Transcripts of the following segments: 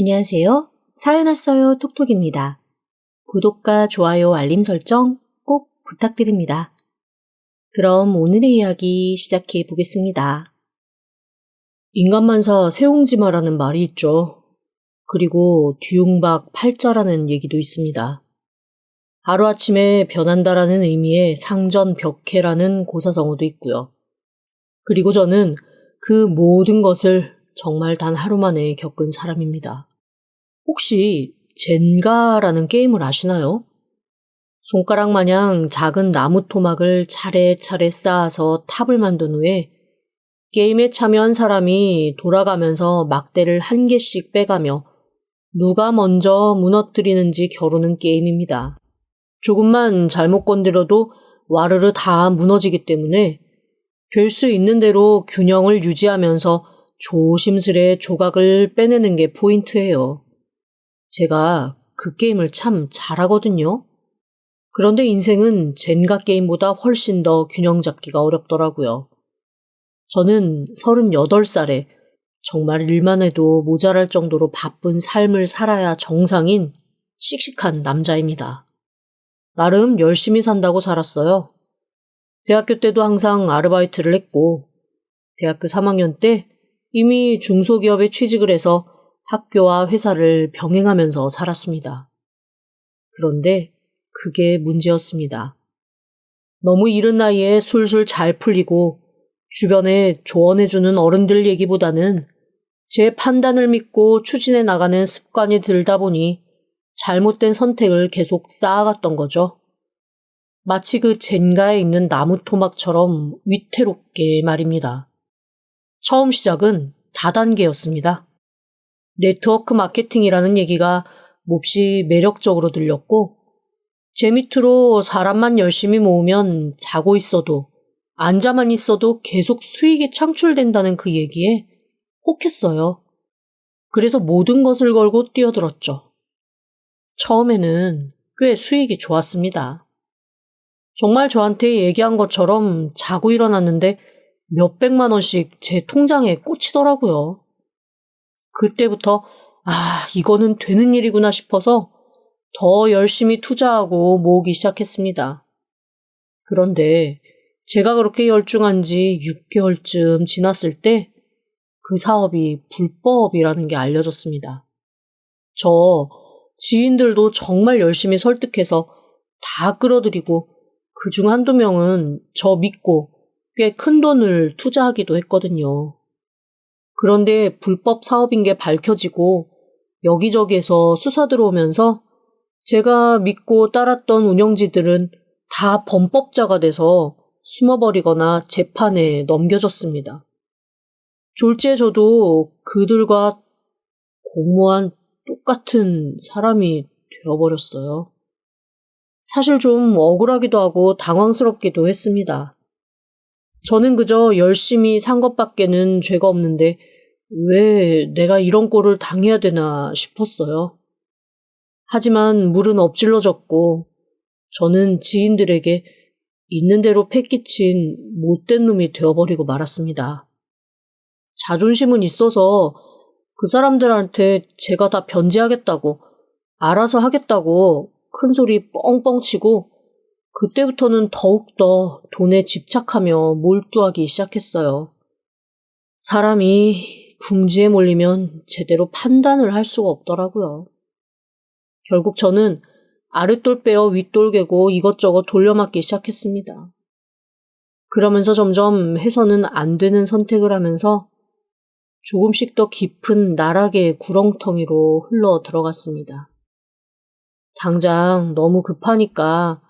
안녕하세요. 사연 왔어요 톡톡입니다. 구독과 좋아요, 알림 설정 꼭 부탁드립니다. 그럼 오늘의 이야기 시작해 보겠습니다. 인간만사 세옹지마라는 말이 있죠. 그리고 뒤움박 팔자라는 얘기도 있습니다. 하루아침에 변한다라는 의미의 상전벽해라는 고사성어도 있고요. 그리고 저는 그 모든 것을 정말 단 하루 만에 겪은 사람입니다. 혹시 젠가라는 게임을 아시나요? 손가락 마냥 작은 나무 토막을 차례차례 쌓아서 탑을 만든 후에 게임에 참여한 사람이 돌아가면서 막대를 한 개씩 빼가며 누가 먼저 무너뜨리는지 겨루는 게임입니다. 조금만 잘못 건드려도 와르르 다 무너지기 때문에 될 수 있는 대로 균형을 유지하면서 조심스레 조각을 빼내는 게 포인트예요. 제가 그 게임을 참 잘하거든요. 그런데 인생은 젠가 게임보다 훨씬 더 균형 잡기가 어렵더라고요. 저는 38살에 정말 일만 해도 모자랄 정도로 바쁜 삶을 살아야 정상인 씩씩한 남자입니다. 나름 열심히 산다고 살았어요. 대학교 때도 항상 아르바이트를 했고, 대학교 3학년 때 이미 중소기업에 취직을 해서 학교와 회사를 병행하면서 살았습니다. 그런데 그게 문제였습니다. 너무 이른 나이에 술술 잘 풀리고 주변에 조언해주는 어른들 얘기보다는 제 판단을 믿고 추진해 나가는 습관이 들다 보니 잘못된 선택을 계속 쌓아갔던 거죠. 마치 그 젠가에 있는 나무 토막처럼 위태롭게 말입니다. 처음 시작은 다단계였습니다. 네트워크 마케팅이라는 얘기가 몹시 매력적으로 들렸고 제 밑으로 사람만 열심히 모으면 자고 있어도 앉아만 있어도 계속 수익이 창출된다는 그 얘기에 혹했어요. 그래서 모든 것을 걸고 뛰어들었죠. 처음에는 꽤 수익이 좋았습니다. 정말 저한테 얘기한 것처럼 자고 일어났는데 몇백만 원씩 제 통장에 꽂히더라고요. 그때부터 이거는 되는 일이구나 싶어서 더 열심히 투자하고 모으기 시작했습니다. 그런데 제가 그렇게 열중한 지 6개월쯤 지났을 때 그 사업이 불법이라는 게 알려졌습니다. 저 지인들도 정말 열심히 설득해서 다 끌어들이고 그중 한두 명은 저 믿고 꽤 큰 돈을 투자하기도 했거든요. 그런데 불법 사업인 게 밝혀지고 여기저기에서 수사 들어오면서 제가 믿고 따랐던 운영지들은 다 범법자가 돼서 숨어버리거나 재판에 넘겨졌습니다. 졸지에 저도 그들과 공모한 똑같은 사람이 되어버렸어요. 사실 좀 억울하기도 하고 당황스럽기도 했습니다. 저는 그저 열심히 산 것밖에는 죄가 없는데 왜 내가 이런 꼴을 당해야 되나 싶었어요. 하지만 물은 엎질러졌고 저는 지인들에게 있는 대로 패기친 못된 놈이 되어버리고 말았습니다. 자존심은 있어서 그 사람들한테 제가 다 변제하겠다고, 알아서 하겠다고 큰 소리 뻥뻥 치고 그때부터는 더욱더 돈에 집착하며 몰두하기 시작했어요. 사람이 궁지에 몰리면 제대로 판단을 할 수가 없더라고요. 결국 저는 아랫돌 빼어 윗돌 개고 이것저것 돌려막기 시작했습니다. 그러면서 점점 해서는 안 되는 선택을 하면서 조금씩 더 깊은 나락의 구렁텅이로 흘러 들어갔습니다. 당장 너무 급하니까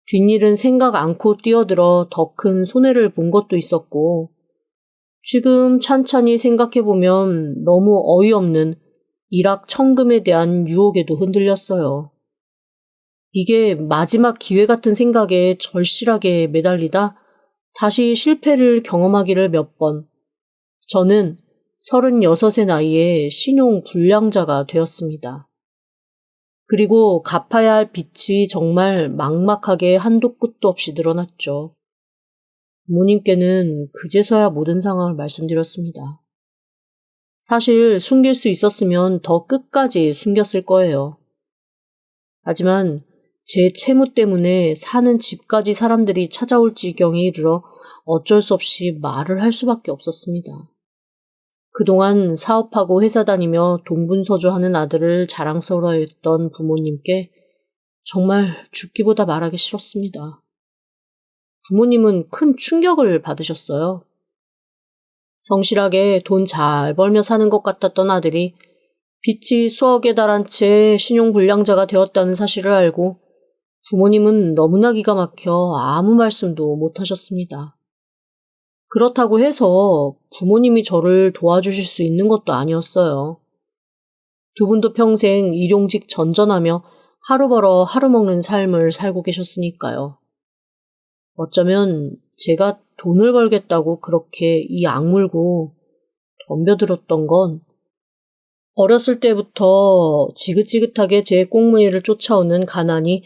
뒷일은 생각 않고 뛰어들어 더 큰 손해를 본 것도 있었고 지금 찬찬히 생각해보면 너무 어이없는 일확천금에 대한 유혹에도 흔들렸어요. 이게 마지막 기회 같은 생각에 절실하게 매달리다 다시 실패를 경험하기를 몇 번. 저는 36의 나이에 신용 불량자가 되었습니다. 그리고 갚아야 할 빚이 정말 막막하게 한도 끝도 없이 늘어났죠. 부모님께는 그제서야 모든 상황을 말씀드렸습니다. 사실 숨길 수 있었으면 더 끝까지 숨겼을 거예요. 하지만 제 채무 때문에 사는 집까지 사람들이 찾아올 지경에 이르러 어쩔 수 없이 말을 할 수밖에 없었습니다. 그동안 사업하고 회사 다니며 동분서주하는 아들을 자랑스러워했던 부모님께 정말 죽기보다 말하기 싫었습니다. 부모님은 큰 충격을 받으셨어요. 성실하게 돈 잘 벌며 사는 것 같았던 아들이 빚이 수억에 달한 채 신용불량자가 되었다는 사실을 알고 부모님은 너무나 기가 막혀 아무 말씀도 못하셨습니다. 그렇다고 해서 부모님이 저를 도와주실 수 있는 것도 아니었어요. 두 분도 평생 일용직 전전하며 하루 벌어 하루 먹는 삶을 살고 계셨으니까요. 어쩌면 제가 돈을 벌겠다고 그렇게 이 악물고 덤벼들었던 건 어렸을 때부터 지긋지긋하게 제 꽁무니를 쫓아오는 가난이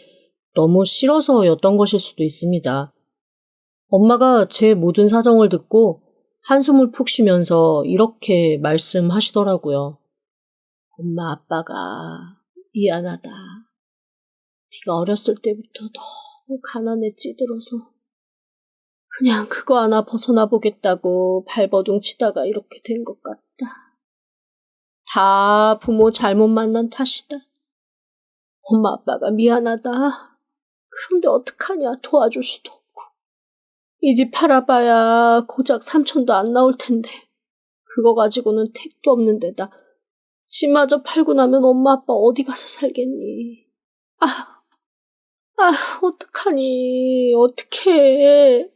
너무 싫어서였던 것일 수도 있습니다. 엄마가 제 모든 사정을 듣고 한숨을 푹 쉬면서 이렇게 말씀하시더라고요. 엄마 아빠가 미안하다. 네가 어렸을 때부터 너무 가난에 찌들어서 그냥 그거 하나 벗어나 보겠다고 발버둥 치다가 이렇게 된 것 같다. 다 부모 잘못 만난 탓이다. 엄마 아빠가 미안하다. 그런데 어떡하냐, 도와줄 수도 없고. 이 집 팔아봐야 고작 3천도 안 나올 텐데 그거 가지고는 택도 없는 데다 집마저 팔고 나면 엄마 아빠 어디 가서 살겠니. 어떡하니, 어떡해.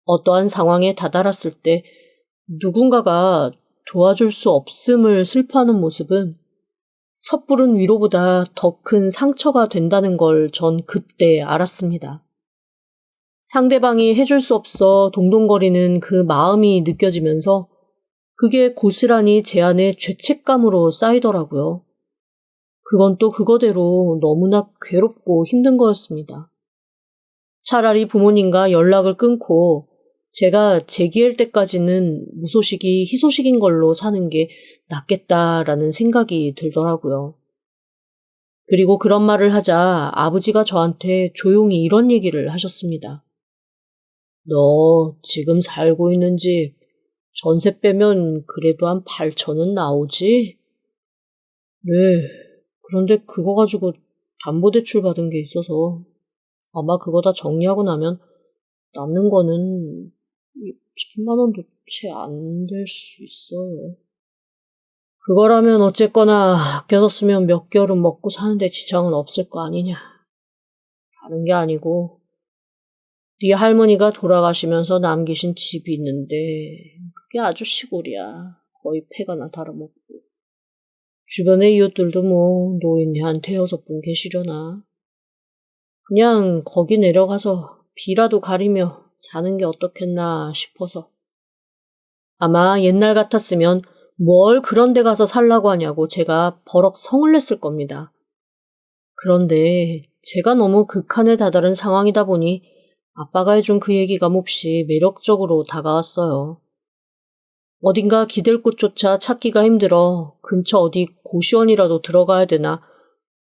어떠한 상황에 다다랐을 때 누군가가 도와줄 수 없음을 슬퍼하는 모습은 섣부른 위로보다 더 큰 상처가 된다는 걸 전 그때 알았습니다. 상대방이 해줄 수 없어 동동거리는 그 마음이 느껴지면서 그게 고스란히 제 안에 죄책감으로 쌓이더라고요. 그건 또 그거대로 너무나 괴롭고 힘든 거였습니다. 차라리 부모님과 연락을 끊고 제가 재기할 때까지는 무소식이 희소식인 걸로 사는 게 낫겠다라는 생각이 들더라고요. 그리고 그런 말을 하자 아버지가 저한테 조용히 이런 얘기를 하셨습니다. 너 지금 살고 있는 집 전세 빼면 그래도 한 8천은 나오지? 네, 그런데 그거 가지고 담보대출 받은 게 있어서 아마 그거 다 정리하고 나면 남는 거는 10만 원도 채 안 될 수 있어요. 그거라면 어쨌거나 아껴서 쓰면 몇 개월은 먹고 사는데 지장은 없을 거 아니냐. 다른 게 아니고 네 할머니가 돌아가시면서 남기신 집이 있는데 그게 아주 시골이야. 거의 폐가나 달아먹고. 주변의 이웃들도 뭐 노인이 한 5분 계시려나. 그냥 거기 내려가서 비라도 가리며 사는 게 어떻겠나 싶어서. 아마 옛날 같았으면 뭘 그런 데 가서 살라고 하냐고 제가 버럭 성을 냈을 겁니다. 그런데 제가 너무 극한에 다다른 상황이다 보니 아빠가 해준 그 얘기가 몹시 매력적으로 다가왔어요. 어딘가 기댈 곳조차 찾기가 힘들어 근처 어디 고시원이라도 들어가야 되나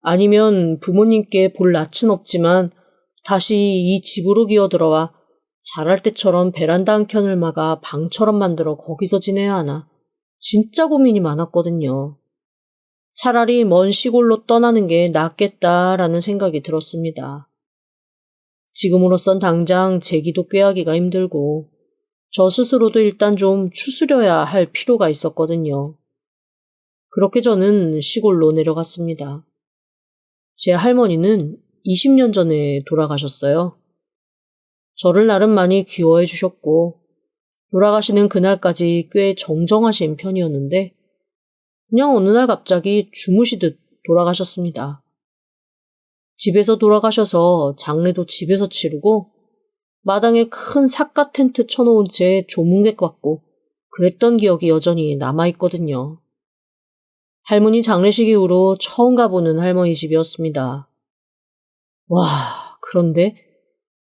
아니면 부모님께 볼 낯은 없지만 다시 이 집으로 기어들어와 잘할 때처럼 베란다 한 켠을 막아 방처럼 만들어 거기서 지내야 하나 진짜 고민이 많았거든요. 차라리 먼 시골로 떠나는 게 낫겠다라는 생각이 들었습니다. 지금으로선 당장 재기도 꾀하기가 힘들고 저 스스로도 일단 좀 추스려야 할 필요가 있었거든요. 그렇게 저는 시골로 내려갔습니다. 제 할머니는 20년 전에 돌아가셨어요. 저를 나름 많이 귀여워해 주셨고 돌아가시는 그날까지 꽤 정정하신 편이었는데 그냥 어느 날 갑자기 주무시듯 돌아가셨습니다. 집에서 돌아가셔서 장례도 집에서 치르고 마당에 큰 삿갓 텐트 쳐놓은 채 조문객 받고 그랬던 기억이 여전히 남아있거든요. 할머니 장례식 이후로 처음 가보는 할머니 집이었습니다. 와, 그런데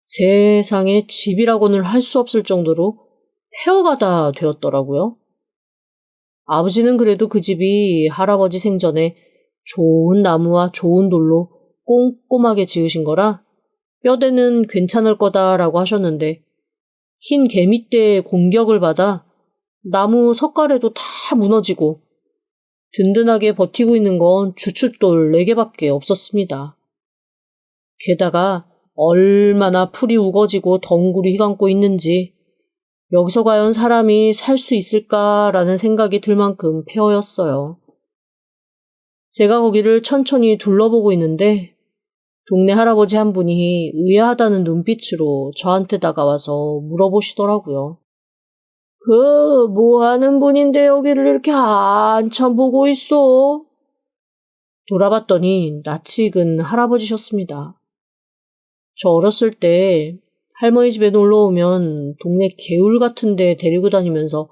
세상에 집이라고는 할 수 없을 정도로 폐허가 다 되었더라고요. 아버지는 그래도 그 집이 할아버지 생전에 좋은 나무와 좋은 돌로 꼼꼼하게 지으신 거라 뼈대는 괜찮을 거다라고 하셨는데 흰 개미떼의 공격을 받아 나무 석가래도 다 무너지고 든든하게 버티고 있는 건 주춧돌 4개밖에 없었습니다. 게다가 얼마나 풀이 우거지고 덩굴이 휘감고 있는지 여기서 과연 사람이 살 수 있을까라는 생각이 들 만큼 폐허였어요. 제가 거기를 천천히 둘러보고 있는데 동네 할아버지 한 분이 의아하다는 눈빛으로 저한테 다가와서 물어보시더라고요. 뭐 하는 분인데 여기를 이렇게 한참 보고 있어? 돌아봤더니 낯이 익은 할아버지셨습니다. 저 어렸을 때 할머니 집에 놀러 오면 동네 개울 같은 데 데리고 다니면서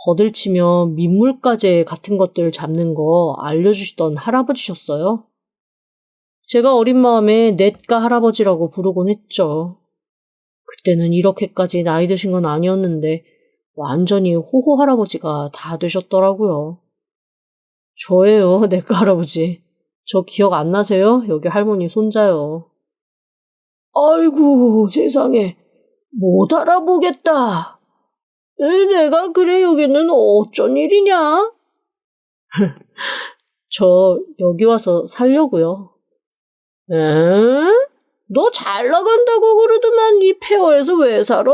거들치며 민물가재 같은 것들 잡는 거 알려주시던 할아버지셨어요. 제가 어린 마음에 넷가 할아버지라고 부르곤 했죠. 그때는 이렇게까지 나이 드신 건 아니었는데 완전히 호호 할아버지가 다 되셨더라고요. 저예요, 넷가 할아버지. 저 기억 안 나세요? 여기 할머니 손자요. 아이고, 세상에. 못 알아보겠다. 내가 그래 여기는 어쩐 일이냐? 저 여기 와서 살려고요. 에? 너 잘 나간다고 그러더만 이 폐허에서 왜 살아?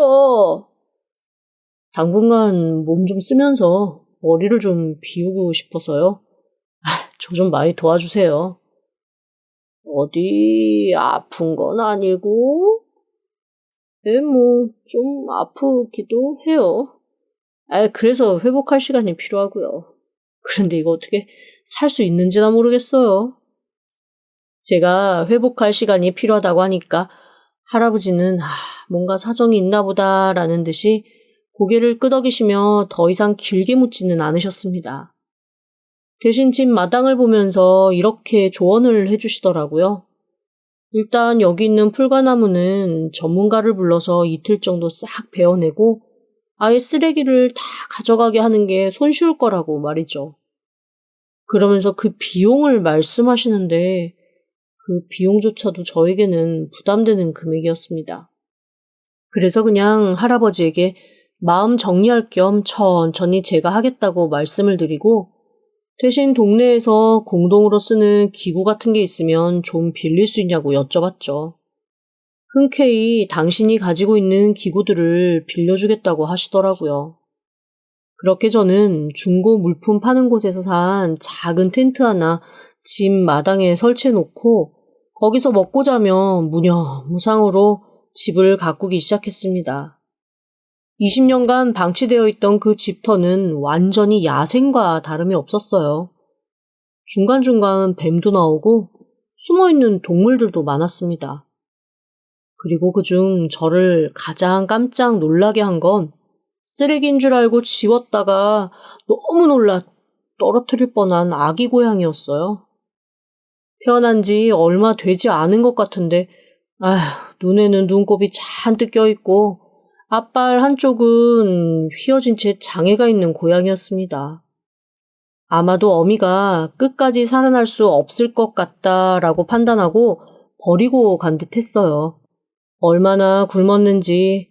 당분간 몸 좀 쓰면서 머리를 좀 비우고 싶어서요. 저 좀 많이 도와주세요. 어디 아픈 건 아니고? 좀 아프기도 해요. 그래서 회복할 시간이 필요하고요. 그런데 이거 어떻게 살 수 있는지나 모르겠어요. 제가 회복할 시간이 필요하다고 하니까 할아버지는 뭔가 사정이 있나 보다라는 듯이 고개를 끄덕이시며 더 이상 길게 묻지는 않으셨습니다. 대신 집 마당을 보면서 이렇게 조언을 해주시더라고요. 일단 여기 있는 풀과나무는 전문가를 불러서 이틀 정도 싹 베어내고 아예 쓰레기를 다 가져가게 하는 게 손쉬울 거라고 말이죠. 그러면서 그 비용을 말씀하시는데 그 비용조차도 저에게는 부담되는 금액이었습니다. 그래서 그냥 할아버지에게 마음 정리할 겸 천천히 제가 하겠다고 말씀을 드리고 대신 동네에서 공동으로 쓰는 기구 같은 게 있으면 좀 빌릴 수 있냐고 여쭤봤죠. 흔쾌히 당신이 가지고 있는 기구들을 빌려주겠다고 하시더라고요. 그렇게 저는 중고 물품 파는 곳에서 산 작은 텐트 하나 집 마당에 설치해 놓고 거기서 먹고 자면 무념무상으로 집을 가꾸기 시작했습니다. 20년간 방치되어 있던 그 집터는 완전히 야생과 다름이 없었어요. 중간중간 뱀도 나오고 숨어있는 동물들도 많았습니다. 그리고 그중 저를 가장 깜짝 놀라게 한 건 쓰레기인 줄 알고 지웠다가 너무 놀라 떨어뜨릴 뻔한 아기 고양이였어요. 태어난 지 얼마 되지 않은 것 같은데 눈에는 눈곱이 잔뜩 껴있고 앞발 한쪽은 휘어진 채 장애가 있는 고양이였습니다. 아마도 어미가 끝까지 살아날 수 없을 것 같다라고 판단하고 버리고 간 듯 했어요. 얼마나 굶었는지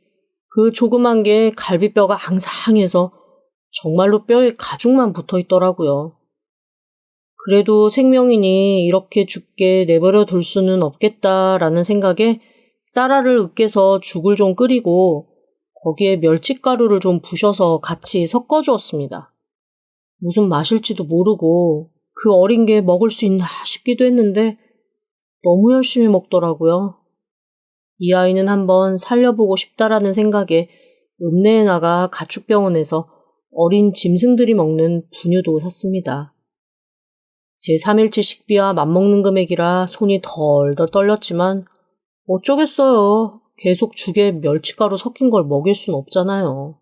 그 조그만 게 갈비뼈가 앙상해서 정말로 뼈에 가죽만 붙어 있더라고요. 그래도 생명이니 이렇게 죽게 내버려 둘 수는 없겠다라는 생각에 쌀알을 으깨서 죽을 좀 끓이고 거기에 멸치가루를 좀 부셔서 같이 섞어주었습니다. 무슨 맛일지도 모르고 그 어린 게 먹을 수 있나 싶기도 했는데 너무 열심히 먹더라고요. 이 아이는 한번 살려보고 싶다라는 생각에 읍내에 나가 가축병원에서 어린 짐승들이 먹는 분유도 샀습니다. 제 3일치 식비와 맞먹는 금액이라 손이 덜덜 떨렸지만 어쩌겠어요. 계속 죽에 멸치가루 섞인 걸 먹일 순 없잖아요.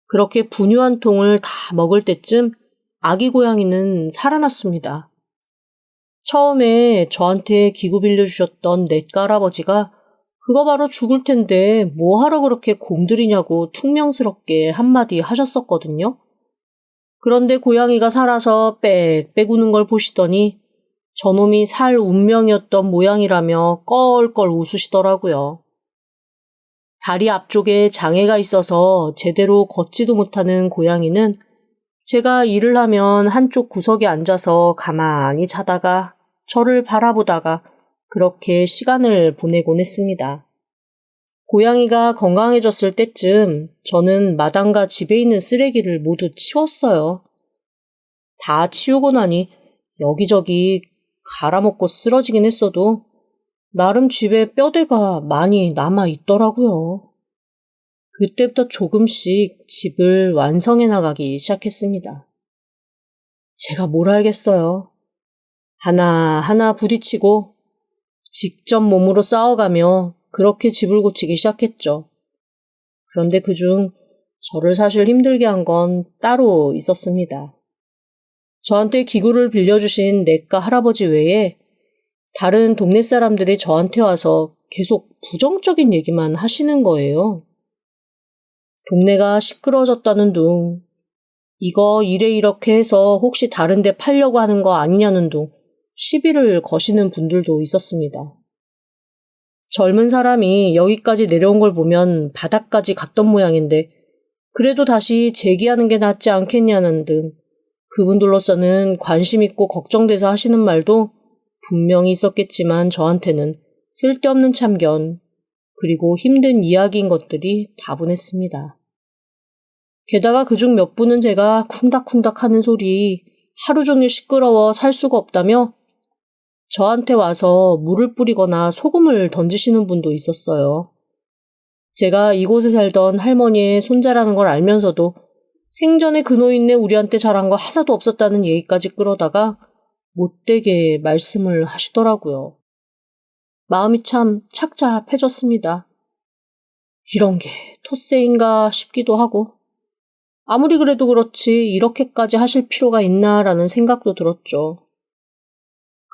그렇게 분유 한 통을 다 먹을 때쯤 아기 고양이는 살아났습니다. 처음에 저한테 기구 빌려주셨던 넷가 할아버지가 그거 바로 죽을 텐데 뭐 하러 그렇게 공들이냐고 퉁명스럽게 한마디 하셨었거든요. 그런데 고양이가 살아서 빽빽 우는 걸 보시더니 저놈이 살 운명이었던 모양이라며 껄껄 웃으시더라고요. 다리 앞쪽에 장애가 있어서 제대로 걷지도 못하는 고양이는 제가 일을 하면 한쪽 구석에 앉아서 가만히 자다가 저를 바라보다가 그렇게 시간을 보내곤 했습니다. 고양이가 건강해졌을 때쯤 저는 마당과 집에 있는 쓰레기를 모두 치웠어요. 다 치우고 나니 여기저기 갈아먹고 쓰러지긴 했어도 나름 집에 뼈대가 많이 남아 있더라고요. 그때부터 조금씩 집을 완성해 나가기 시작했습니다. 제가 뭘 알겠어요. 하나하나 부딪히고 직접 몸으로 싸워가며 그렇게 집을 고치기 시작했죠. 그런데 그중 저를 사실 힘들게 한 건 따로 있었습니다. 저한테 기구를 빌려주신 내과 할아버지 외에 다른 동네 사람들이 저한테 와서 계속 부정적인 얘기만 하시는 거예요. 동네가 시끄러워졌다는 둥, 이거 이래 이렇게 해서 혹시 다른 데 팔려고 하는 거 아니냐는 둥 시비를 거시는 분들도 있었습니다. 젊은 사람이 여기까지 내려온 걸 보면 바닥까지 갔던 모양인데 그래도 다시 재기하는 게 낫지 않겠냐는 등 그분들로서는 관심 있고 걱정돼서 하시는 말도 분명히 있었겠지만 저한테는 쓸데없는 참견 그리고 힘든 이야기인 것들이 다분했습니다. 게다가 그중 몇 분은 제가 쿵닥쿵닥 하는 소리 하루 종일 시끄러워 살 수가 없다며 저한테 와서 물을 뿌리거나 소금을 던지시는 분도 있었어요. 제가 이곳에 살던 할머니의 손자라는 걸 알면서도 생전에 그 노인네 우리한테 잘한 거 하나도 없었다는 얘기까지 끌어다가 못되게 말씀을 하시더라고요. 마음이 참 착잡해졌습니다. 이런 게 텃세인가 싶기도 하고 아무리 그래도 그렇지 이렇게까지 하실 필요가 있나라는 생각도 들었죠.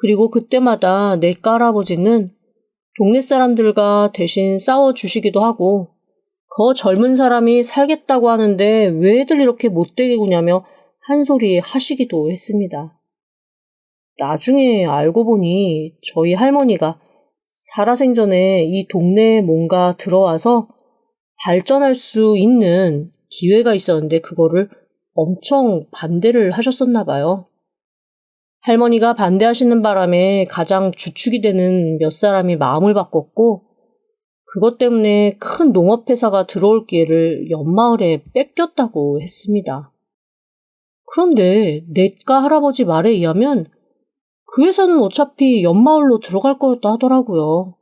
그리고 그때마다 내과 할아버지는 동네 사람들과 대신 싸워주시기도 하고 그 젊은 사람이 살겠다고 하는데 왜들 이렇게 못되게 구냐며 한 소리 하시기도 했습니다. 나중에 알고 보니 저희 할머니가 살아생전에 이 동네에 뭔가 들어와서 발전할 수 있는 기회가 있었는데 그거를 엄청 반대를 하셨었나 봐요. 할머니가 반대하시는 바람에 가장 주축이 되는 몇 사람이 마음을 바꿨고 그것 때문에 큰 농업회사가 들어올 기회를 옆마을에 뺏겼다고 했습니다. 그런데 내과 할아버지 말에 의하면 그 회사는 어차피 옆마을로 들어갈 거였다 하더라고요.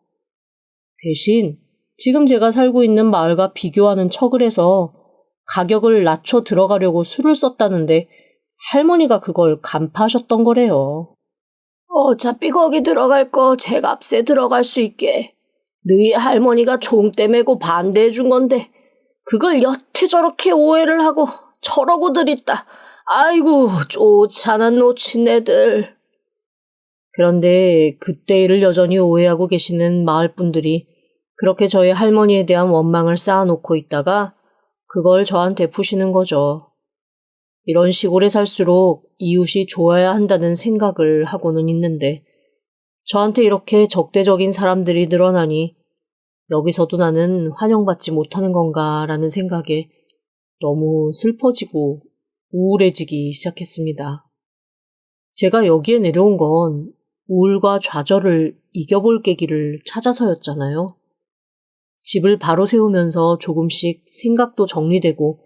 대신 지금 제가 살고 있는 마을과 비교하는 척을 해서 가격을 낮춰 들어가려고 수를 썼다는데 할머니가 그걸 간파하셨던 거래요. 어차피 거기 들어갈 거 제 값에 들어갈 수 있게 너희 할머니가 종대 메고 반대해 준 건데 그걸 여태 저렇게 오해를 하고 저러고 들있다. 아이고 쫓아난 놓친애들. 그런데 그때 일을 여전히 오해하고 계시는 마을분들이 그렇게 저희 할머니에 대한 원망을 쌓아놓고 있다가 그걸 저한테 푸시는 거죠. 이런 시골에 살수록 이웃이 좋아야 한다는 생각을 하고는 있는데 저한테 이렇게 적대적인 사람들이 늘어나니 여기서도 나는 환영받지 못하는 건가라는 생각에 너무 슬퍼지고 우울해지기 시작했습니다. 제가 여기에 내려온 건 우울과 좌절을 이겨볼 계기를 찾아서였잖아요. 집을 바로 세우면서 조금씩 생각도 정리되고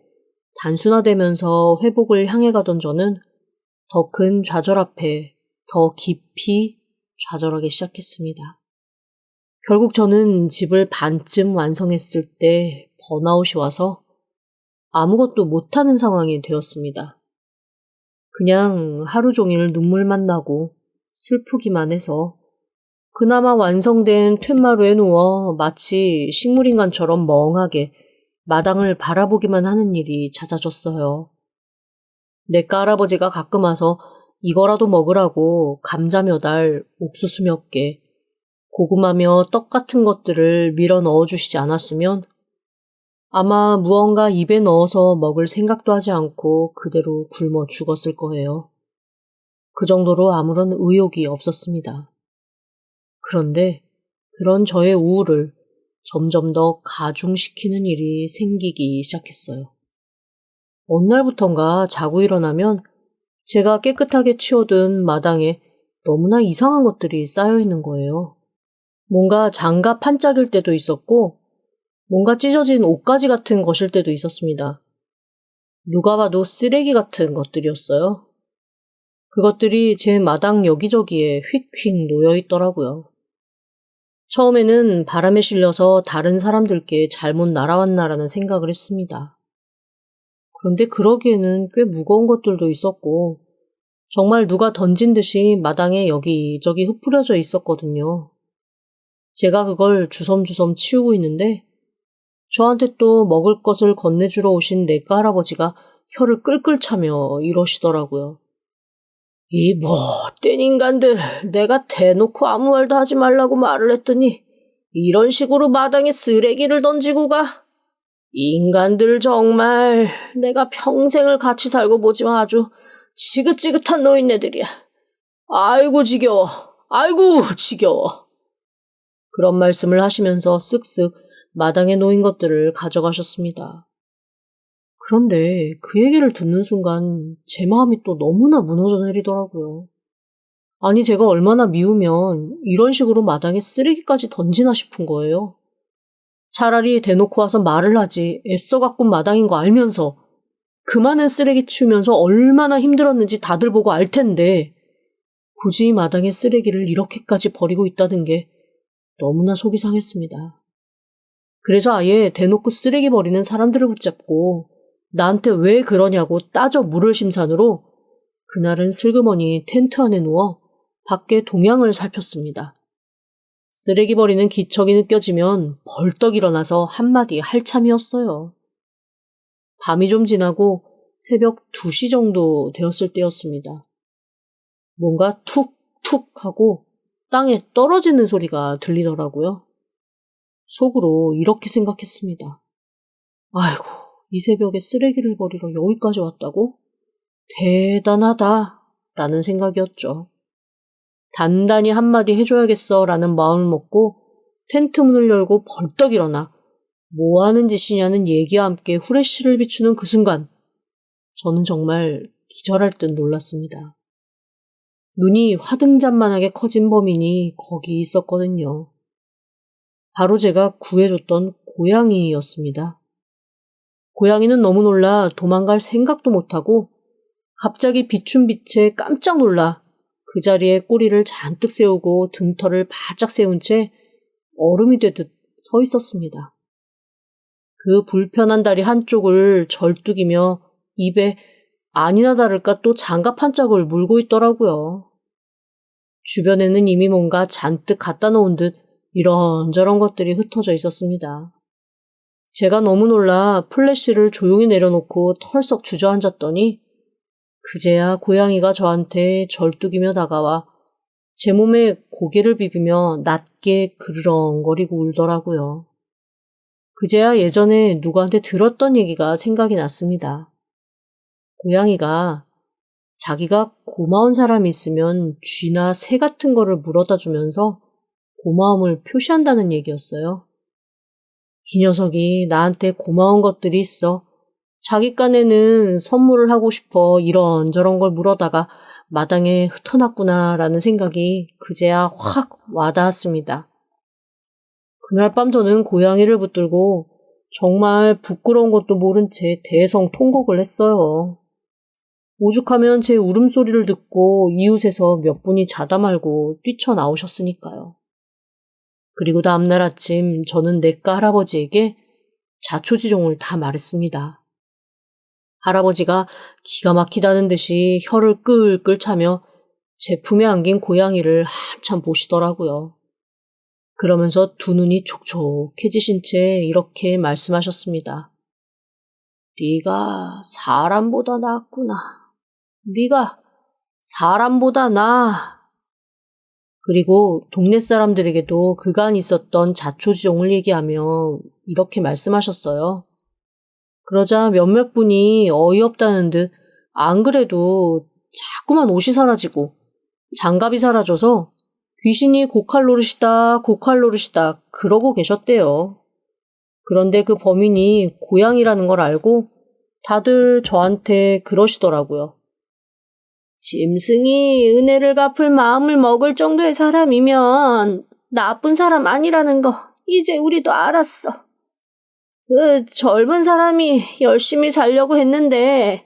단순화되면서 회복을 향해 가던 저는 더 큰 좌절 앞에 더 깊이 좌절하기 시작했습니다. 결국 저는 집을 반쯤 완성했을 때 번아웃이 와서 아무것도 못하는 상황이 되었습니다. 그냥 하루 종일 눈물만 나고 슬프기만 해서 그나마 완성된 툇마루에 누워 마치 식물인간처럼 멍하게 마당을 바라보기만 하는 일이 잦아졌어요. 내과 할아버지가 가끔 와서 이거라도 먹으라고 감자 몇 알, 옥수수 몇 개, 고구마며 떡 같은 것들을 밀어 넣어주시지 않았으면 아마 무언가 입에 넣어서 먹을 생각도 하지 않고 그대로 굶어 죽었을 거예요. 그 정도로 아무런 의욕이 없었습니다. 그런데 그런 저의 우울을 점점 더 가중시키는 일이 생기기 시작했어요. 어느 날부턴가 자고 일어나면 제가 깨끗하게 치워둔 마당에 너무나 이상한 것들이 쌓여 있는 거예요. 뭔가 장갑 한 짝일 때도 있었고 뭔가 찢어진 옷가지 같은 것일 때도 있었습니다. 누가 봐도 쓰레기 같은 것들이었어요. 그것들이 제 마당 여기저기에 휙휙 놓여 있더라고요. 처음에는 바람에 실려서 다른 사람들께 잘못 날아왔나라는 생각을 했습니다. 그런데 그러기에는 꽤 무거운 것들도 있었고 정말 누가 던진 듯이 마당에 여기저기 흩뿌려져 있었거든요. 제가 그걸 주섬주섬 치우고 있는데 저한테 또 먹을 것을 건네주러 오신 내과 할아버지가 혀를 끌끌 차며 이러시더라고요. 이 못된 인간들, 내가 대놓고 아무 말도 하지 말라고 말을 했더니 이런 식으로 마당에 쓰레기를 던지고 가? 인간들 정말 내가 평생을 같이 살고 보지만 아주 지긋지긋한 노인네들이야. 아이고 지겨워. 아이고 지겨워. 그런 말씀을 하시면서 쓱쓱 마당에 놓인 것들을 가져가셨습니다. 그런데 그 얘기를 듣는 순간 제 마음이 또 너무나 무너져 내리더라고요. 아니 제가 얼마나 미우면 이런 식으로 마당에 쓰레기까지 던지나 싶은 거예요. 차라리 대놓고 와서 말을 하지 애써 가꾼 마당인 거 알면서 그 많은 쓰레기 치우면서 얼마나 힘들었는지 다들 보고 알 텐데 굳이 마당에 쓰레기를 이렇게까지 버리고 있다는 게 너무나 속이 상했습니다. 그래서 아예 대놓고 쓰레기 버리는 사람들을 붙잡고 나한테 왜 그러냐고 따져 물을 심산으로 그날은 슬그머니 텐트 안에 누워 밖에 동향을 살폈습니다. 쓰레기 버리는 기척이 느껴지면 벌떡 일어나서 한마디 할 참이었어요. 밤이 좀 지나고 새벽 2시 정도 되었을 때였습니다. 뭔가 툭툭 하고 땅에 떨어지는 소리가 들리더라고요. 속으로 이렇게 생각했습니다. 아이고, 이 새벽에 쓰레기를 버리러 여기까지 왔다고? 대단하다 라는 생각이었죠. 단단히 한마디 해줘야겠어 라는 마음을 먹고 텐트 문을 열고 벌떡 일어나 뭐 하는 짓이냐는 얘기와 함께 후레쉬를 비추는 그 순간 저는 정말 기절할 듯 놀랐습니다. 눈이 화등잔만하게 커진 범인이 거기 있었거든요. 바로 제가 구해줬던 고양이였습니다. 고양이는 너무 놀라 도망갈 생각도 못하고 갑자기 비춘 빛에 깜짝 놀라 그 자리에 꼬리를 잔뜩 세우고 등털을 바짝 세운 채 얼음이 되듯 서 있었습니다. 그 불편한 다리 한쪽을 절뚝이며 입에 아니나 다를까 또 장갑 한 짝을 물고 있더라고요. 주변에는 이미 뭔가 잔뜩 갖다 놓은 듯 이런저런 것들이 흩어져 있었습니다. 제가 너무 놀라 플래시를 조용히 내려놓고 털썩 주저앉았더니 그제야 고양이가 저한테 절뚝이며 다가와 제 몸에 고개를 비비며 낮게 그르렁거리고 울더라고요. 그제야 예전에 누구한테 들었던 얘기가 생각이 났습니다. 고양이가 자기가 고마운 사람이 있으면 쥐나 새 같은 거를 물어다 주면서 고마움을 표시한다는 얘기였어요. 이 녀석이 나한테 고마운 것들이 있어. 자기 깐에는 선물을 하고 싶어 이런저런 걸 물어다가 마당에 흩어놨구나라는 생각이 그제야 확 와닿았습니다. 그날 밤 저는 고양이를 붙들고 정말 부끄러운 것도 모른 채 대성통곡을 했어요. 오죽하면 제 울음소리를 듣고 이웃에서 몇 분이 자다 말고 뛰쳐나오셨으니까요. 그리고 다음날 아침 저는 내과 할아버지에게 자초지종을 다 말했습니다. 할아버지가 기가 막히다는 듯이 혀를 끌끌 차며 제 품에 안긴 고양이를 한참 보시더라고요. 그러면서 두 눈이 촉촉해지신 채 이렇게 말씀하셨습니다. 네가 사람보다 낫구나. 네가 사람보다 나아. 그리고 동네 사람들에게도 그간 있었던 자초지종을 얘기하며 이렇게 말씀하셨어요. 그러자 몇몇 분이 어이없다는 듯 안 그래도 자꾸만 옷이 사라지고 장갑이 사라져서 귀신이 고칼로르시다 고칼로르시다 그러고 계셨대요. 그런데 그 범인이 고양이라는 걸 알고 다들 저한테 그러시더라고요. 짐승이 은혜를 갚을 마음을 먹을 정도의 사람이면 나쁜 사람 아니라는 거 이제 우리도 알았어. 그 젊은 사람이 열심히 살려고 했는데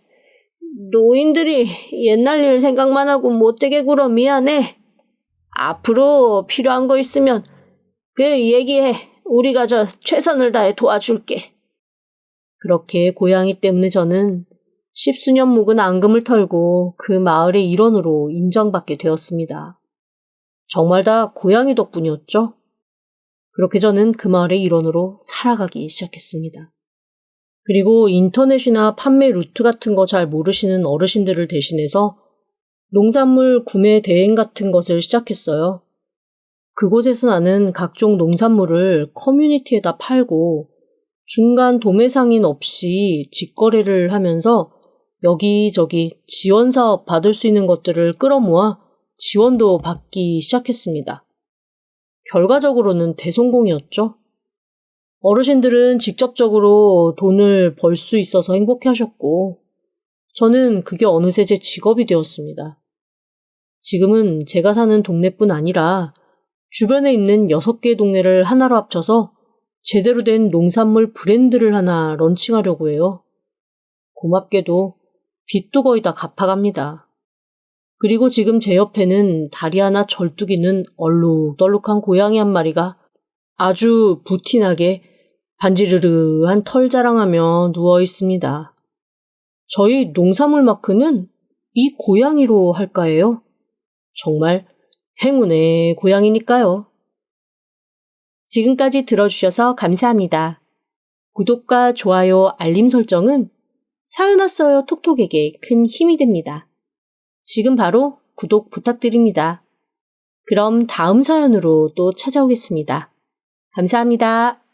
노인들이 옛날 일 생각만 하고 못되게 굴어 미안해. 앞으로 필요한 거 있으면 그 얘기해. 우리가 최선을 다해 도와줄게. 그렇게 고양이 때문에 저는 10수년 묵은 앙금을 털고 그 마을의 일원으로 인정받게 되었습니다. 정말 다 고양이 덕분이었죠. 그렇게 저는 그 마을의 일원으로 살아가기 시작했습니다. 그리고 인터넷이나 판매 루트 같은 거 잘 모르시는 어르신들을 대신해서 농산물 구매 대행 같은 것을 시작했어요. 그곳에서 나는 각종 농산물을 커뮤니티에다 팔고 중간 도매상인 없이 직거래를 하면서 여기저기 지원 사업 받을 수 있는 것들을 끌어모아 지원도 받기 시작했습니다. 결과적으로는 대성공이었죠. 어르신들은 직접적으로 돈을 벌 수 있어서 행복해 하셨고 저는 그게 어느새 제 직업이 되었습니다. 지금은 제가 사는 동네뿐 아니라 주변에 있는 6개의 동네를 하나로 합쳐서 제대로 된 농산물 브랜드를 하나 런칭하려고 해요. 고맙게도 빚도 거의 다 갚아갑니다. 그리고 지금 제 옆에는 다리 하나 절뚝이는 얼룩덜룩한 고양이 한 마리가 아주 부티나게 반지르르한 털 자랑하며 누워 있습니다. 저희 농산물 마크는 이 고양이로 할까 해요. 정말 행운의 고양이니까요. 지금까지 들어주셔서 감사합니다. 구독과 좋아요, 알림 설정은 사연 왔어요 톡톡에게 큰 힘이 됩니다. 지금 바로 구독 부탁드립니다. 그럼 다음 사연으로 또 찾아오겠습니다. 감사합니다.